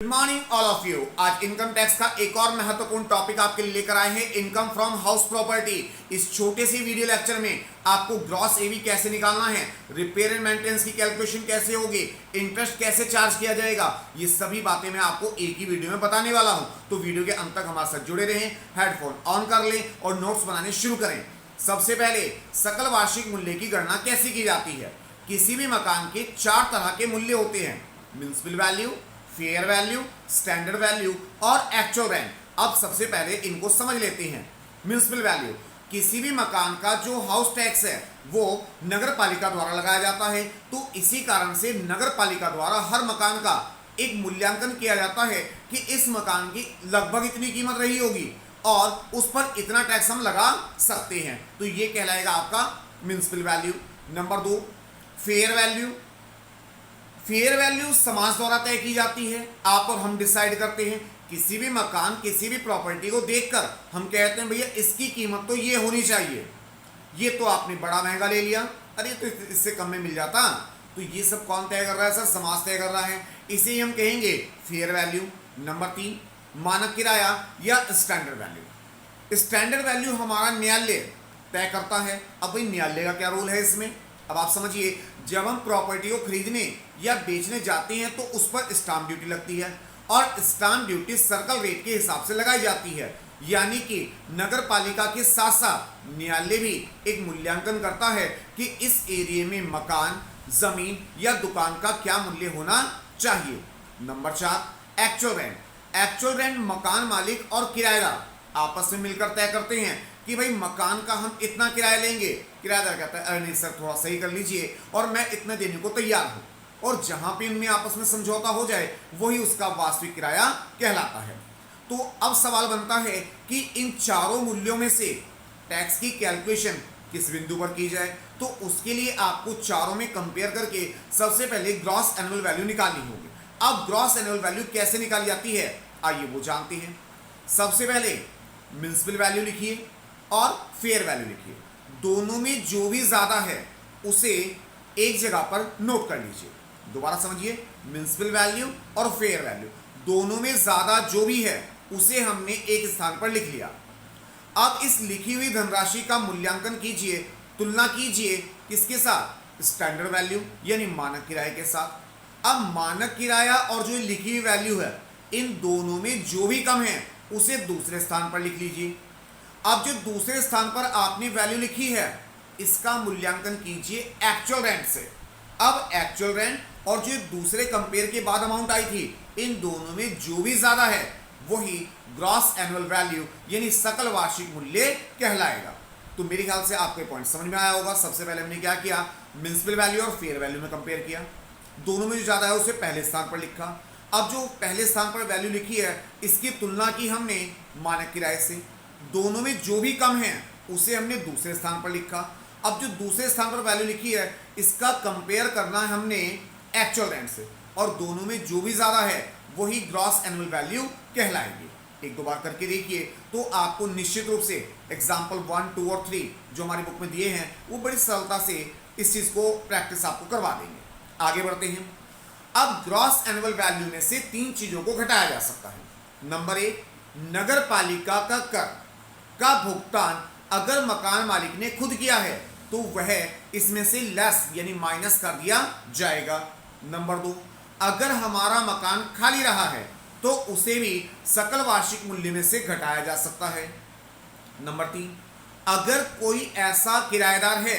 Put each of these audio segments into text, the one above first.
Good morning all of you. आज income tax का एक और महत्वपूर्ण टॉपिक आपके लिए लेकर आए हैं, इनकम फ्रॉम हाउस प्रॉपर्टी। इस छोटे से वीडियो लेक्चर में आपको ग्रॉस एवी कैसे निकालना है, रिपेयर एंड मेंटेनेंस की कैलकुलेशन कैसे होगी, इंटरेस्ट कैसे चार्ज किया जाएगा, ये सभी बातें मैं आपको एक ही वीडियो में बताने वाला हूं। तो वीडियो के अंत तक हमारे साथ जुड़े रहें, हेडफोन ऑन कर लें और नोट्स बनाने शुरू करें। सबसे पहले सकल वार्षिक मूल्य की गणना कैसे की जाती है। किसी भी मकान के 4 तरह के मूल्य होते हैं, municipal value, fair value, standard value और एक्चुअल रेंट। अब सबसे पहले इनको समझ लेते हैं। म्युनिसिपल वैल्यू, किसी भी मकान का जो हाउस टैक्स है वो नगर पालिका द्वारा लगाया जाता है, तो इसी कारण से नगर पालिका द्वारा हर मकान का एक मूल्यांकन किया जाता है कि इस मकान की लगभग इतनी कीमत रही होगी और उस पर इतना टैक्स हम लगा सकते हैं, तो ये कहलाएगा आपका municipal value. Number 2, fair value. Fair value समाज द्वारा तय की जाती है, आप और हम डिसाइड करते हैं। किसी भी मकान, किसी भी प्रॉपर्टी को देखकर हम कहते हैं भैया इसकी कीमत तो ये होनी चाहिए, ये तो आपने बड़ा महंगा ले लिया, अरे तो इससे कम में मिल जाता। तो ये सब कौन तय कर रहा है सर? समाज तय कर रहा है, इसे हम कहेंगे फेयर वैल्यू। नंबर 3, मानक किराया या स्टैंडर्ड वैल्यू। स्टैंडर्ड वैल्यू हमारा न्यायालय तय करता है। अब भाई न्यायालय का क्या रोल है इसमें, अब आप समझिए। जब हम प्रॉपर्टी को खरीदने या बेचने जाते हैं तो उस पर स्टाम्प ड्यूटी लगती है और स्टाम्प ड्यूटी सर्कल रेट के हिसाब से लगाई जाती है, यानी कि नगर पालिका के साथ साथ न्यायालय भी एक मूल्यांकन करता है कि इस एरिया में मकान, जमीन या दुकान का क्या मूल्य होना चाहिए। Number 4, actual rent. Actual rent मकान मालिक और किराएदार आपस में मिलकर तय करते हैं कि भाई मकान का हम इतना किराया लेंगे। किराएदार कहता है अरे नहीं सर थोड़ा सही कर लीजिए और मैं इतना देने को तैयार हूँ, और जहां पे इनमें आपस में समझौता हो जाए वही उसका वास्तविक किराया कहलाता है। तो अब सवाल बनता है कि इन चारों मूल्यों में से टैक्स की कैलकुलेशन किस बिंदु पर की जाए। तो उसके लिए आपको चारों में कंपेयर करके सबसे पहले ग्रॉस एनुअल वैल्यू निकालनी होगी। अब ग्रॉस एनुअल वैल्यू कैसे निकाली जाती है, आइए वो जानते हैं। सबसे पहले म्युनिसिपल वैल्यू लिखिए और फेयर वैल्यू लिखिए, दोनों में जो भी ज्यादा है उसे एक जगह पर नोट कर लीजिए। दोबारा समझिए, म्युनिसिपल वैल्यू और फेयर वैल्यू दोनों में ज्यादा जो भी है उसे हमने एक स्थान पर लिख लिया। अब इस लिखी हुई धनराशि का मूल्यांकन कीजिए, तुलना कीजिए किसके साथ? स्टैंडर्ड वैल्यू यानी मानक किराए के साथ। अब मानक किराया और जो लिखी हुई वैल्यू है, इन दोनों में जो भी कम है उसे दूसरे स्थान पर लिख लीजिए। अब जो दूसरे स्थान पर आपने वैल्यू लिखी है इसका मूल्यांकन कीजिए एक्चुअल रेंट से। अब एक्चुअल रेंट और जो दूसरे कंपेयर के बाद अमाउंट आई थी, इन दोनों में जो भी ज्यादा है वही ग्रॉस एनुअल वैल्यू यानी सकल वार्षिक मूल्य कहलाएगा। तो मेरे ख्याल से आपके पॉइंट समझ में आया होगा। सबसे पहले हमने क्या किया, म्युनिसिपल वैल्यू और फेयर वैल्यू में कंपेयर किया, दोनों में जो ज्यादा है उसे पहले स्थान पर लिखा। अब जो पहले स्थान पर वैल्यू लिखी है इसकी तुलना की हमने मानक किराए से, दोनों में जो भी कम है उसे हमने दूसरे स्थान पर लिखा। अब जो दूसरे स्थान पर वैल्यू लिखी है इसका कंपेयर करना है हमने एक्चुअल रेंट से, और दोनों में जो भी ज्यादा है वही ग्रॉस एनुअल वैल्यू कहलाएगी। एक दो बार करके देखिए तो आपको निश्चित रूप से एग्जाम्पल 1, 2 और 3 जो हमारी बुक में दिए हैं वो बड़ी सरलता से इस चीज को प्रैक्टिस आपको करवा देंगे। आगे बढ़ते हैं। अब ग्रॉस एनुअल वैल्यू में से 3 चीजों को घटाया जा सकता है। नंबर 1, नगर पालिका का कर का भुगतान अगर मकान मालिक ने खुद किया है तो वह इसमें से लेस यानी माइनस कर दिया जाएगा। नंबर 2, अगर हमारा मकान खाली रहा है तो उसे भी सकल वार्षिक मूल्य में से घटाया जा सकता है। नंबर 3, अगर कोई ऐसा किराएदार है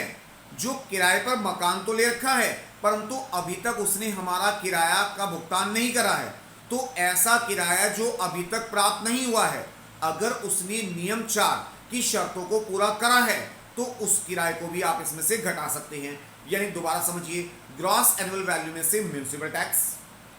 जो किराए पर मकान तो ले रखा है परंतु अभी तक उसने हमारा किराया का भुगतान नहीं करा है, तो ऐसा किराया जो अभी तक प्राप्त नहीं हुआ है, अगर उसने नियम 4 की शर्तों को पूरा करा है तो उस किराए को भी आप इसमें से घटा सकते हैं। यानी दोबारा समझिए, ग्रॉस एनुअल वैल्यू में से म्युनिसिपल टैक्स,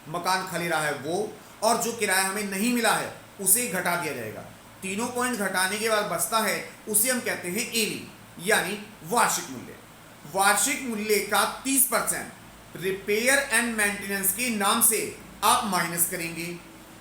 मकान खाली रहा है वो, और जो किराया हमें नहीं मिला है उसे घटा दिया जाएगा। तीनों पॉइंट घटाने के बाद बचता है उसे हम कहते हैं एवी यानी वार्षिक मूल्य। वार्षिक मूल्य का 30% रिपेयर एंड मेंटेनेंस के नाम से आप माइनस करेंगे,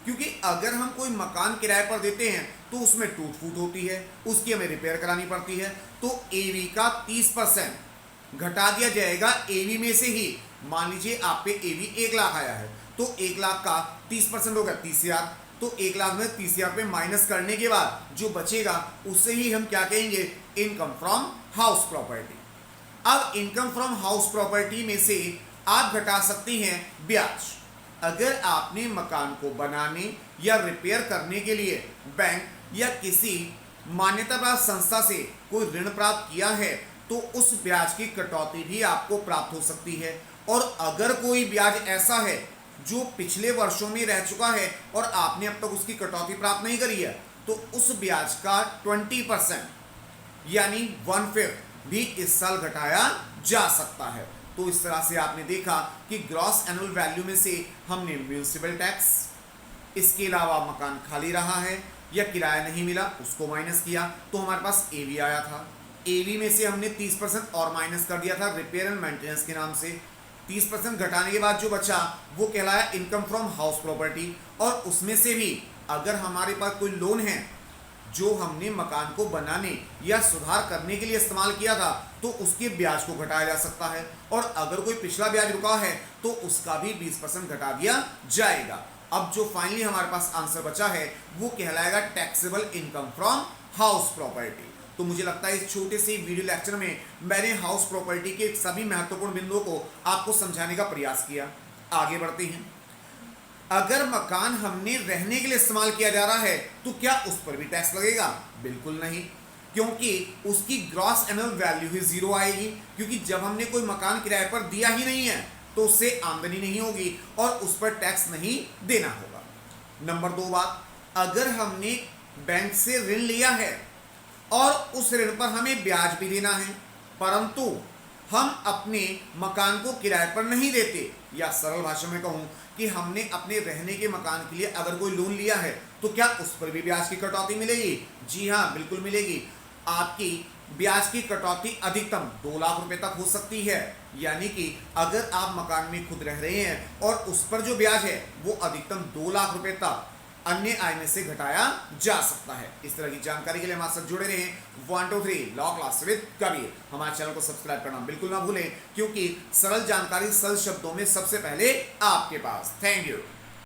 क्योंकि अगर हम कोई मकान किराए पर देते हैं तो उसमें टूट फूट होती है, उसकी हमें रिपेयर करानी पड़ती है, तो एवी का 30% घटा दिया जाएगा एवी में से ही। मान लीजिए आप पे एवी 1 लाख आया है तो तो 1 लाख का 30% हो गया 30,000। तो 1 लाख में 30,000 पे माइनस करने के बाद जो बचेगा उसे ही हम क्या कहेंगे, इनकम फ्रॉम हाउस प्रॉपर्टी। अब इनकम फ्रॉम हाउस प्रॉपर्टी में से आप घटा सकती हैं ब्याज। अगर आपने मकान को बनाने या रिपेयर करने के लिए बैंक या किसी मान्यता प्राप्त संस्था से कोई ऋण प्राप्त किया है तो उस ब्याज की कटौती भी आपको प्राप्त हो सकती है। और अगर कोई ब्याज ऐसा है जो पिछले वर्षों में रह चुका है और आपने अब तक उसकी कटौती प्राप्त नहीं करी है तो उस ब्याज का 20% यानी 1/5 भी इस साल घटाया जा सकता है। तो इस तरह से आपने देखा कि ग्रॉस एनुअल वैल्यू में से हमने म्यूनिसिपल टैक्स, इसके अलावा मकान खाली रहा है या किराया नहीं मिला उसको माइनस किया तो हमारे पास एवी आया था। एवी में से हमने 30% और माइनस कर दिया था रिपेयर एंड मेंटेनेंस के नाम से। 30% घटाने के बाद जो बचा वो कहलाया इनकम फ्रॉम हाउस प्रॉपर्टी। और उसमें से भी अगर हमारे पास कोई लोन है जो हमने मकान को बनाने या सुधार करने के लिए इस्तेमाल किया था तो उसके ब्याज को घटाया जा सकता है। और अगर कोई पिछला ब्याज रुका है तो उसका भी 20% घटा दिया जाएगा। अब जो फाइनली हमारे पास आंसर बचा है वो कहलाएगा taxable income from house property. तो मुझे लगता है इस छोटे से वीडियो लेक्चर में मैंने हाउस प्रॉपर्टी के सभी महत्वपूर्ण बिंदुओं को आपको समझाने का प्रयास किया। आगे बढ़ते हैं। अगर मकान हमने रहने के लिए इस्तेमाल किया जा रहा है तो क्या उस पर भी टैक्स लगेगा? बिल्कुल नहीं, क्योंकि उसकी ग्रॉस एनुअल वैल्यू ही 0 आएगी। क्योंकि जब हमने कोई मकान किराए पर दिया ही नहीं है तो उससे आमदनी नहीं होगी और उस पर टैक्स नहीं देना होगा। नंबर 2 बात, अगर हमने बैंक से ऋण लिया है और उस ऋण पर हमें ब्याज भी देना है परंतु हम अपने मकान को किराए पर नहीं देते, या सरल भाषा में कहूं कि हमने अपने रहने के मकान के लिए अगर कोई लोन लिया है तो क्या उस पर भी ब्याज की कटौती मिलेगी? जी हाँ, बिल्कुल मिलेगी। आपकी ब्याज की कटौती अधिकतम 2 लाख रुपए तक हो सकती है। यानी कि अगर आप मकान में खुद रह रहे हैं और उस पर जो ब्याज है वो अधिकतम 2 लाख रुपए तक अन्य आय में से घटाया जा सकता है। इस तरह की जानकारी के लिए हमारे साथ जुड़े रहें। 1 2 3 लॉ क्लास विद कबीर हमारे चैनल को सब्सक्राइब करना बिल्कुल ना भूलें, क्योंकि सरल जानकारी सरल शब्दों में सबसे पहले आपके पास। Thank you.